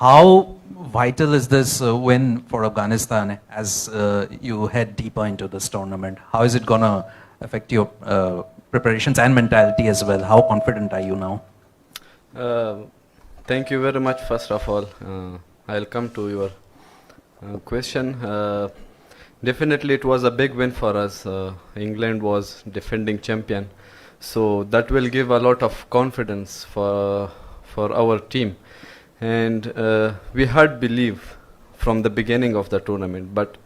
How vital is this win for Afghanistan as you head deeper into this tournament? How is it going to affect your preparations and mentality as well? How confident are you now? Thank you very much. First of all, I'll come to your question. Definitely it was a big win for us. England was defending champion, so that will give a lot of confidence for our team. And we had belief from the beginning of the tournament, but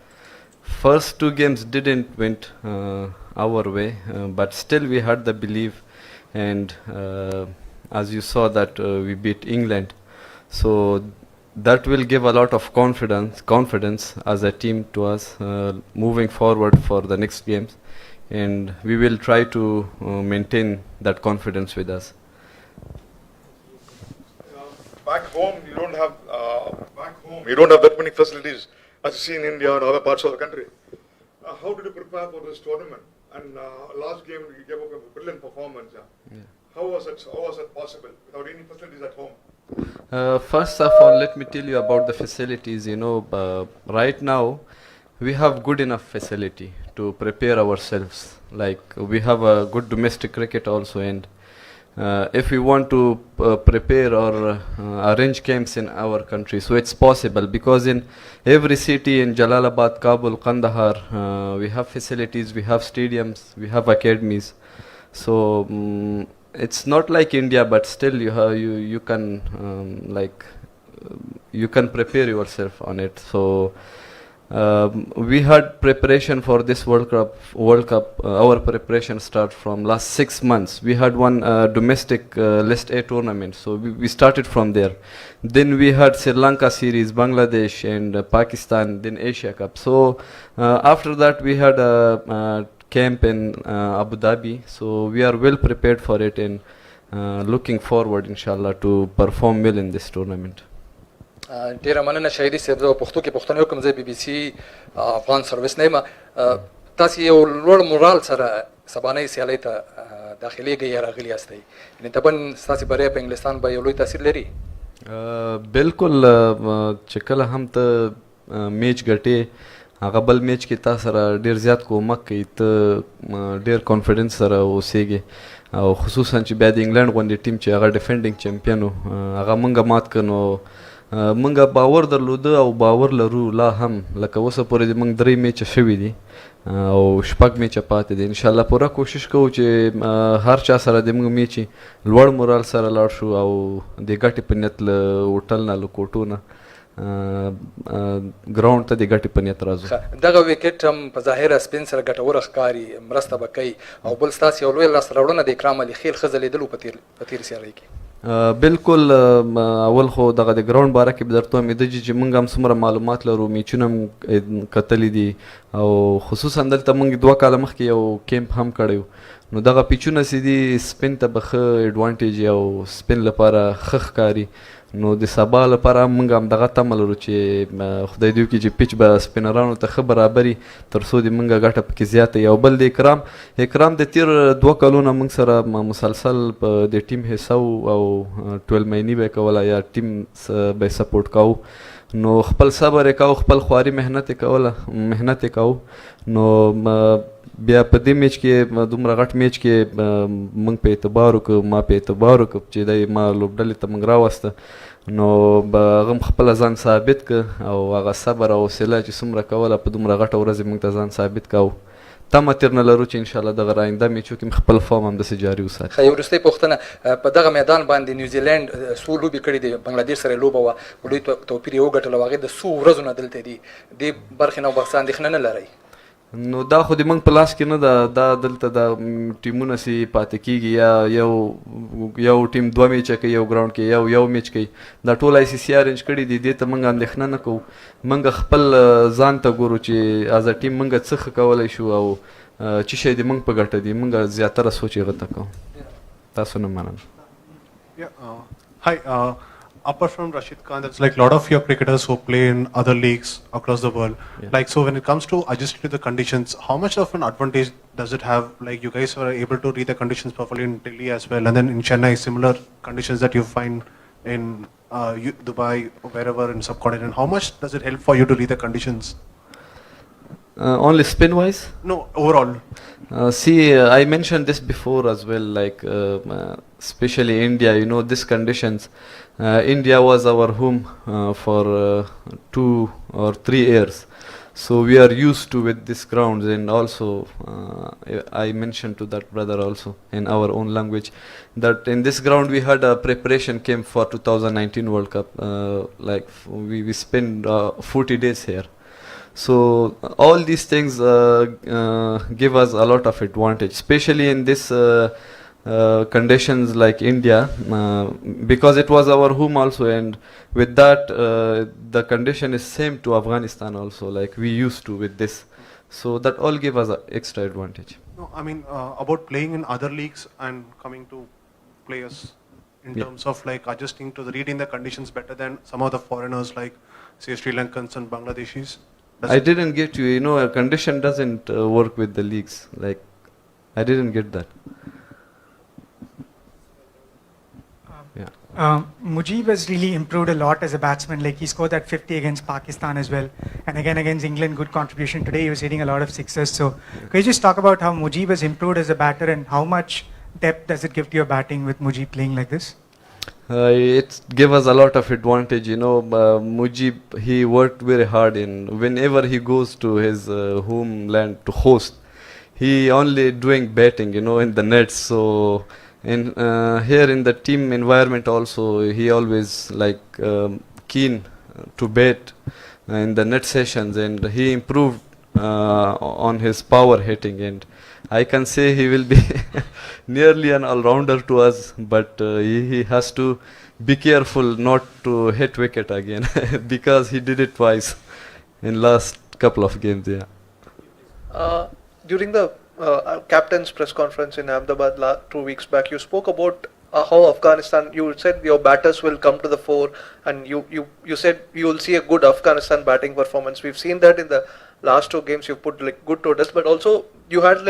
first two games didn't went our way, but still we had the belief, and as you saw that we beat England, so that will give a lot of confidence as a team to us moving forward for the next games, and we will try to maintain that confidence with us. Back home, you don't have that many facilities as you see in India or other parts of the country. How did you prepare for this tournament? And last game you gave up a brilliant performance. Yeah. How was it possible without any facilities at home? First of all, let me tell you about the facilities. Right now we have good enough facility to prepare ourselves. Like we have a good domestic cricket also, and if we want to prepare or arrange camps in our country, so it's possible, because in every city in Jalalabad, Kabul, Kandahar, we have facilities, we have stadiums, we have academies. So it's not like India, but still you can you can prepare yourself on it. So we had preparation for this World Cup. Our preparation start from last 6 months. We had one domestic List A tournament, so we started from there. Then we had Sri Lanka series, Bangladesh and Pakistan, then Asia Cup. So after that we had a camp in Abu Dhabi. So we are well prepared for it, and looking forward inshallah to perform well in this tournament. ډیره مننه شهیدي صاحب. زه پښتو کې پوښتنه وکړم. زه BBC افغان سرویس نه یم. تاسو یو لوړ مورال سره سبانۍ سیالۍ ته داخليږئ یا راغلي یاستئ، یعنې طبعا ستاسې بری په انګلستان به یو لوی تاثیر لري. بالکل چې کله هم ته میچ ګټې، هغه بل میچ کې تا سره ډېر زیات کومک کوي، ته ډېر کانفیډنس سره اوسېږې، او خصوصا چې بیا د انګلند غوندې ټیم چې هغه ډیفینډینګ چمپین و هغه موږ مات کړ، نو موږ باور درلوده او باور لرو لا هم، لکه اوسه پورې د موږ 3 میچه شوي دي او 6 میچه پاتې دي. انشاءالله پوره کوشش کوو چې هر چا سره د موږ میچ لوړ مورال سره لاړ شو او د ګټې په نیت له هوټل نه له کوټو نه ګراوند ته د ګټې په نیت راځو. دغه ویکټ هم په ظاهره سپین سره ګټوره ښکاري، مرسته به کوي، او بل ستاسې یو لویه لاسته راوړنه د اکرام علي خیل ښه ځلېدلو په تېر سیالۍ کې. بالکل اول خو دغه د ګراوند باره کې به درته وایم چې موږ هم څومره معلومات لرو، میچونه هم کتلي دي، او خصوصا دلته موږ 2 کاله مخکې یو کیمپ هم کړی و، نو دغه پیچونه چې دي سپین ته به ښه ایډوانټیج او سپین لپاره ښه ښکاري، نو د سبا لپاره موږ هم دغه تمه لرو چې خدای دې وکړي چې پیچ به سپینرانو ته ښه برابري تر څو د موږ ګټه پکې زیاته وي. او بل د اکرام د تیر 2 کلونو موږ سره مسلسل په د ټیم حصه او 12 مینی به کوله یا ټیم به سپورټ کوو، نو خپل صبر یې کوو، خپل خواري محنت یې کوو، نو بیا په دې میچ کې دومره غټ میچ کې موږ په اعتبار وکړو، ما په اعتبار وکړو چې دی ما لوبډلې ته موږ راوسته، نو هغه هم خپله ځان ثابت کړه، او هغه صبر او حوصله چې څومره کوله په دومره غټه ورځ موږ ته ځان ثابت کوو. تمه تېر نه لرو چې انشاءالله دغه آینده میچو کې خپل فارم همداسې جاري وساتي. ښه، یو وروستۍ پوښتنه، په دغه میدان باندې نیوزیلینډ څو لوبې کړې دي، بنګلادیش سره یې لوبه وه، په لوی توپیر یې وګټل، او هغې د څو ورځو نه دلته دي، دې برخې نه ورڅخه اندېښنه نه لرئ؟ نو دا خو د موږ په لاس کې نه ده، دا دلته د ټیمونه چې پاتې کېږي، یا یو ټیم 2 میچه کوي، یو ګراوند کې یو میچ کوي، دا ټول ICC ارینج کړي دي، دې ته موږ اندېښنه نه کوو، موږ خپل ځان ته ګورو چې از ټیم موږ څه ښه کولی شو او چې شی د موږ په ګټه دي، موږ زیاتره سوچ هغه ته کوو. تاسو نه مننه. Hi, apart from Rashid Khan, there's like a lot of your cricketers who play in other leagues across the world. Yeah. Like, so when it comes to adjusting to the conditions, how much of an advantage does it have? Like, you guys were able to read the conditions properly in Delhi as well, and then in Chennai, similar conditions that you find in Dubai, wherever in subcontinent, how much does it help for you to read the conditions? Only spin wise? No, overall. I mentioned this before as well, like especially India, these conditions. India was our home for 2 or 3 years. So we are used to with these grounds, and also I mentioned to that brother also in our own language that in this ground we had a preparation camp for 2019 World Cup. We spent 40 days here. So all these things give us a lot of advantage, especially in this conditions like India, because it was our home also, and with that the condition is same to Afghanistan also, like we used to with this. So that all give us a extra advantage. No, I mean about playing in other leagues and coming to players in terms of like adjusting to reading the conditions better than some of the foreigners like say Sri Lankans and Bangladeshis. I didn't get you. A condition doesn't work with the leagues. Like, I didn't get that. Mujib has really improved a lot as a batsman. Like he scored that 50 against Pakistan as well, and again against England, good contribution. Today he was hitting a lot of sixes. So, could you just talk about how Mujib has improved as a batter and how much depth does it give to your batting with Mujib playing like this? It gave us a lot of advantage, Mujib, he worked very hard, and whenever he goes to his homeland to host, he only doing batting, in the nets. So in here in the team environment also, he always like keen to bat in the net sessions, and he improved on his power hitting, and I can say he will be nearly an all-rounder to us, but he has to be careful not to hit wicket again because he did it twice in last couple of games. During the captain's press conference in Ahmedabad 2 weeks back, you spoke about how Afghanistan, you said your batters will come to the fore, and you said you will see a good Afghanistan batting performance. We've seen that in the last 2 games you put like good totals, but also you had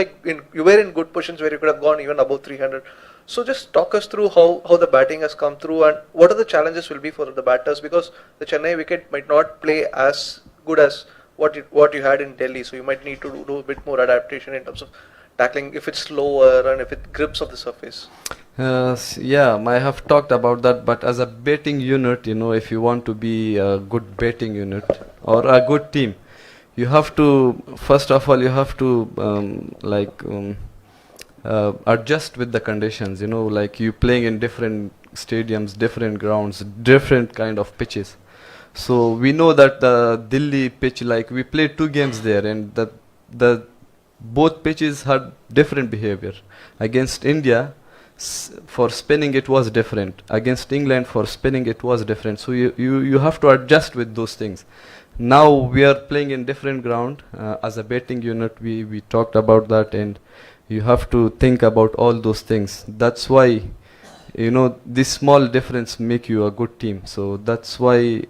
you were in good positions where you could have gone even above 300. So just talk us through how the batting has come through and what are the challenges will be for the batters, because the Chennai wicket might not play as good as what you had in Delhi, so you might need to do a bit more adaptation in terms of tackling if it's slower and if it grips of the surface. I have talked about that, but as a batting unit, if you want to be a good batting unit or a good team, you have to, first of all, you have to adjust with the conditions, like you playing in different stadiums, different grounds, different kind of pitches. So we know that the Delhi pitch, like we played 2 games there, and the both pitches had different behavior. Against India, for spinning it was different. Against England, for spinning it was different. So you have to adjust with those things. Now we are playing in different ground as a batting unit. We talked about that, and you have to think about all those things. That's why this small difference make you a good team. So that's why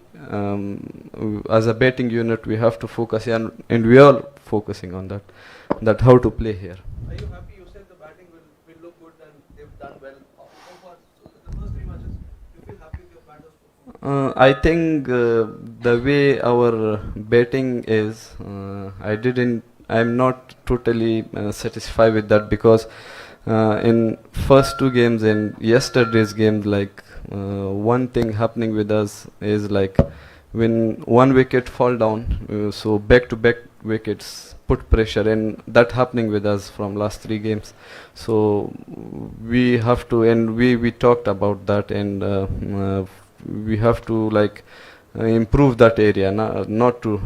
as a batting unit we have to focus, and we are focusing on that how to play here. Are you happy? You said the batting will look good and they've done well. How far? So the first 3 matches, you feel happy with your batters' performance? I think the way our batting is, I'm not totally satisfied with that, because in first 2 games and yesterday's game, like one thing happening with us is like when 1 wicket fall down, so back-to-back wickets put pressure, and that happening with us from last 3 games. So we have to, and we talked about that, and we have to improve that area, not to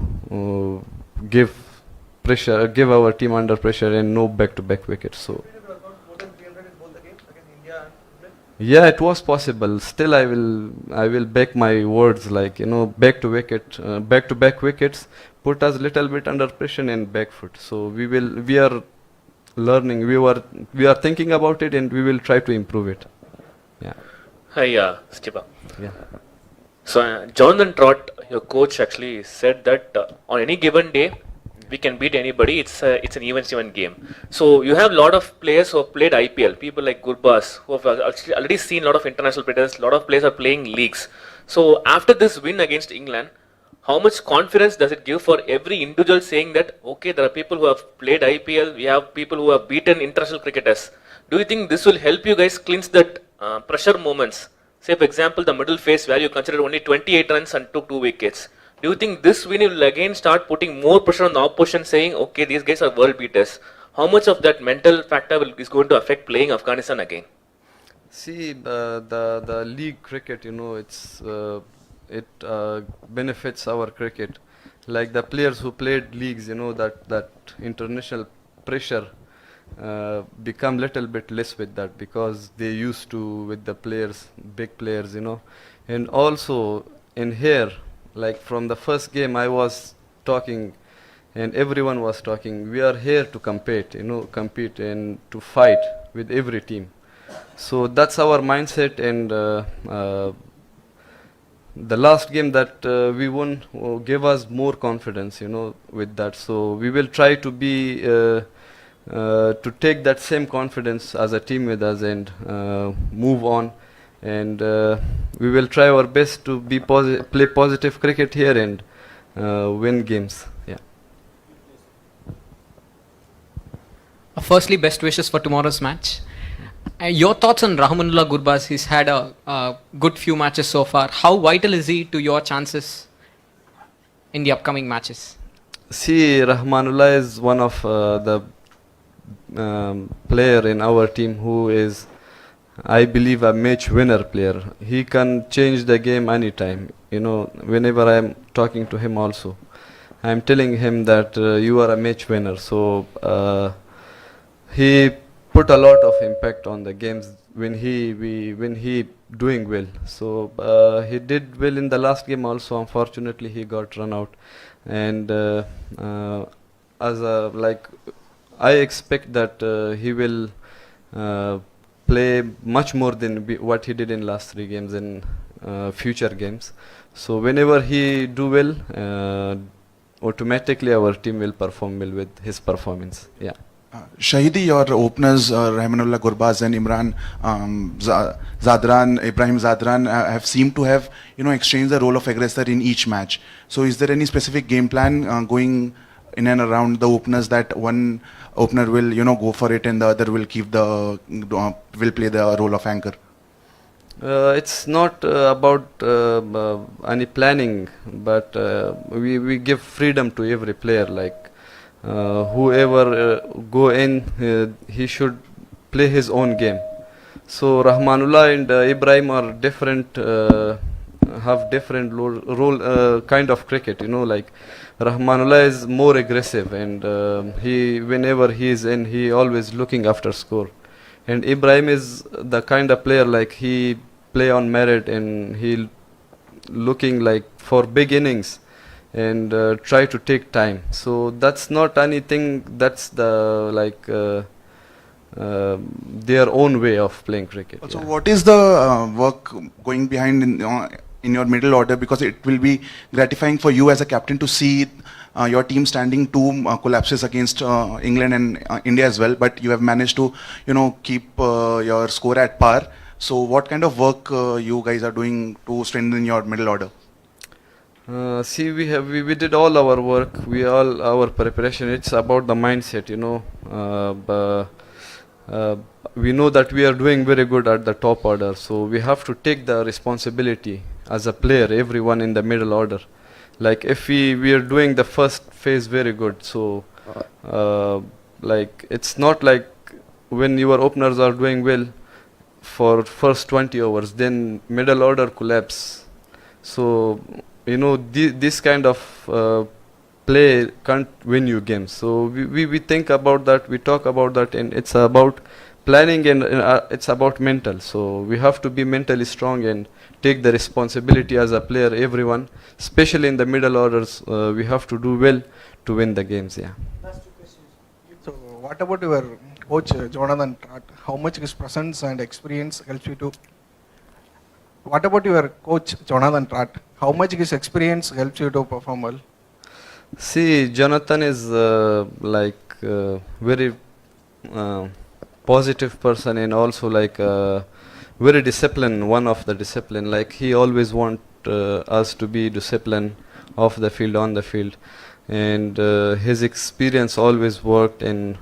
give our team under pressure and no back-to-back wickets. So yeah, it was possible. Still, I will back my words, back-to-back wickets put us little bit under pressure and back foot. So we are learning. We are thinking about it, and we will try to improve it. Yeah. Hi, Stipa. Yeah. So Jonathan Trott, your coach, actually said that on any given day we can beat anybody. It's an even game. So you have a lot of players who have played IPL. People like Gurbaz, who have actually already seen a lot of international players. A lot of players are playing leagues. So after this win against England, how much confidence does it give for every individual saying that, okay, there are people who have played IPL, we have people who have beaten international cricketers. Do you think this will help you guys cleanse that pressure moments? Say, for example, the middle phase where you considered only 28 runs and took 2 wickets. Do you think this win will again start putting more pressure on the opposition saying, okay, these guys are world beaters? How much of that mental factor is going to affect playing Afghanistan again? See, the league cricket, it benefits our cricket. Like the players who played leagues, that international pressure become little bit less with that, because they used to with the players, big players, and also in here, like from the first game I was talking and everyone was talking, we are here to compete and to fight with every team. So that's our mindset, and the last game that we won gave us more confidence, with that. So we will try to be to take that same confidence as a team with us and move on, and we will try our best to be play positive cricket here and win games. Yeah. Firstly, best wishes for tomorrow's match. Your thoughts on Rahmanullah Gurbaz? He's had a good few matches so far. How vital is he to your chances in the upcoming matches? See, Rahmanullah is one of the player in our team who is, I believe, a match winner player. He can change the game anytime. Whenever I am talking to him also, I am telling him that you are a match winner. So he put a lot of impact on the games when he doing well. So he did well in the last game also. Unfortunately, he got run out, and I expect that he will play much more than what he did in last 3 games in future games. So whenever he do well, automatically our team will perform well with his performance. Yeah. Shahidi, your openers, Rahmanullah Gurbaz and Ibrahim Zadran have seemed to have, exchanged the role of aggressor in each match. So is there any specific game plan going in and around the openers, that one opener will, go for it and the other will will play the role of anchor? It's not about any planning, but we give freedom to every player. Like whoever go in, he should play his own game. So Rahmanullah and Ibrahim are different, have different role kind of cricket. Like Rahmanullah is more aggressive, and whenever he is in, he always looking after score. And Ibrahim is the kind of player like he play on merit, and he looking like for big innings and try to take time. So that's not anything, that's the their own way of playing cricket. So what is the work going behind in your middle order, because it will be gratifying for you as a captain to see your team standing 2 collapses against England and India as well, but you have managed to keep your score at par. So what kind of work you guys are doing to strengthen your middle order? See, we did all our work, our preparation. It's about the mindset, we know that we are doing very good at the top order, so we have to take the responsibility as a player, everyone in the middle order. Like if we are doing the first phase very good, so like it's not like when your openers are doing well for first 20 overs, then middle order collapse. So this kind of play can't win you games. So we think about that, we talk about that, and it's about planning, and it's about mental. So we have to be mentally strong and take the responsibility as a player, everyone, especially in the middle orders. We have to do well to win the games. Yeah. So what about your coach Jonathan Trott? How much his presence and experience helps you to? What about your coach Jonathan Trott? How much his experience helps you to perform well? See, Jonathan is very positive person, and also very disciplined, one of the discipline. Like he always want us to be disciplined off the field, on the field. And his experience always worked, and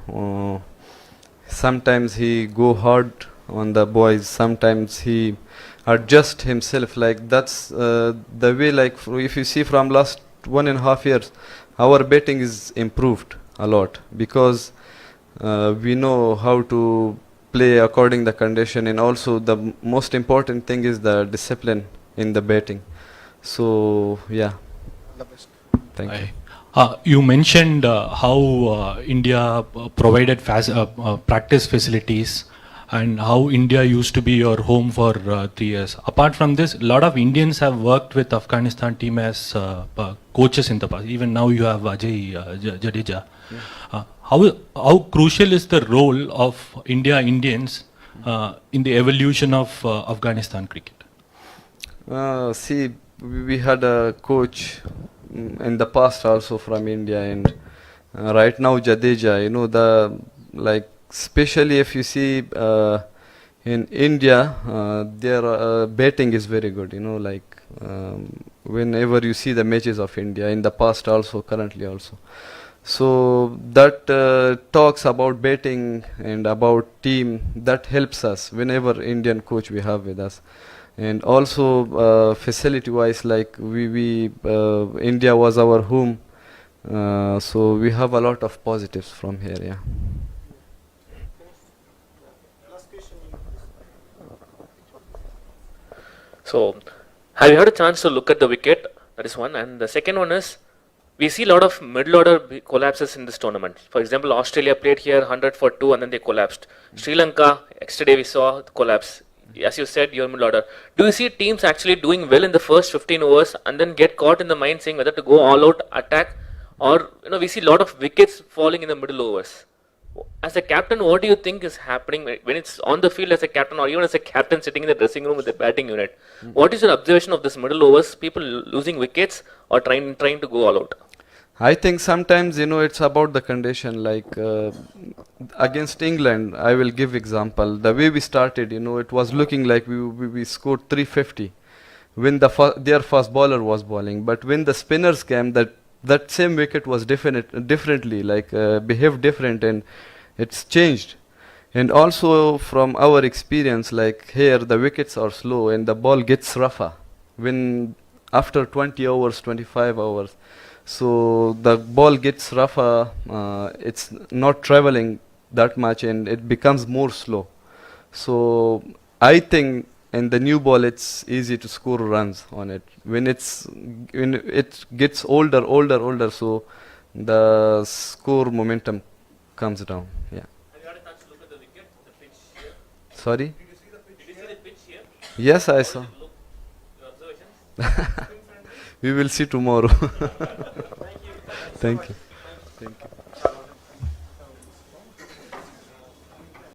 sometimes he go hard on the boys, sometimes he adjust himself. Like that's the way, like if you see from last 1.5 years, our betting is improved a lot, because we know how to play according the condition, and also the most important thing is the discipline in the betting. So yeah, The best. thank you. You mentioned how India provided practice facilities, and how India used to be your home for 3 years. Apart from this, a lot of Indians have worked with Afghanistan team as coaches in the past. Even now you have Ajay Jadeja. How crucial is the role of Indians in the evolution of Afghanistan cricket? See, we had a coach in the past also from India, and right now Jadeja, you know, the like, especially if you see in India, their betting is very good, you know, like whenever you see the matches of India, in the past also, currently also. So that talks about betting and about team, that helps us whenever Indian coach we have with us. And also facility wise, like we India was our home, so we have a lot of positives from here. Yeah. So, have you had a chance to look at the wicket? That is one. And the second one is, we see a lot of middle order collapses in this tournament. For example, Australia played here 100 for 2 and then they collapsed. Sri Lanka, yesterday we saw the collapse. As you said, you're middle order. Do you see teams actually doing well in the first 15 overs and then get caught in the mind saying whether to go all out attack, or we see a lot of wickets falling in the middle overs? As a captain, what do you think is happening when it's on the field as a captain, or even as a captain sitting in the dressing room with the batting unit? What is your observation of this middle overs, people losing wickets or trying to go all out? I think sometimes, it's about the condition. Like against England, I will give example. The way we started, it was looking like we scored 350 when their fast bowler was bowling. But when the spinners came, that same wicket was differently, like behaved different, and it's changed. And also from our experience, like here the wickets are slow and the ball gets rougher when after 20 hours, 25 hours. So the ball gets rougher, it's not traveling that much and it becomes more slow. So I think in the new ball it's easy to score runs on it. When it gets older, so the score momentum comes down. Yeah. Have you had a chance to look at the wicket, the pitch here? Sorry? Did you see the pitch here? Yes, I saw. Your observations? We will see tomorrow. Thank you. Thank you. Thank you.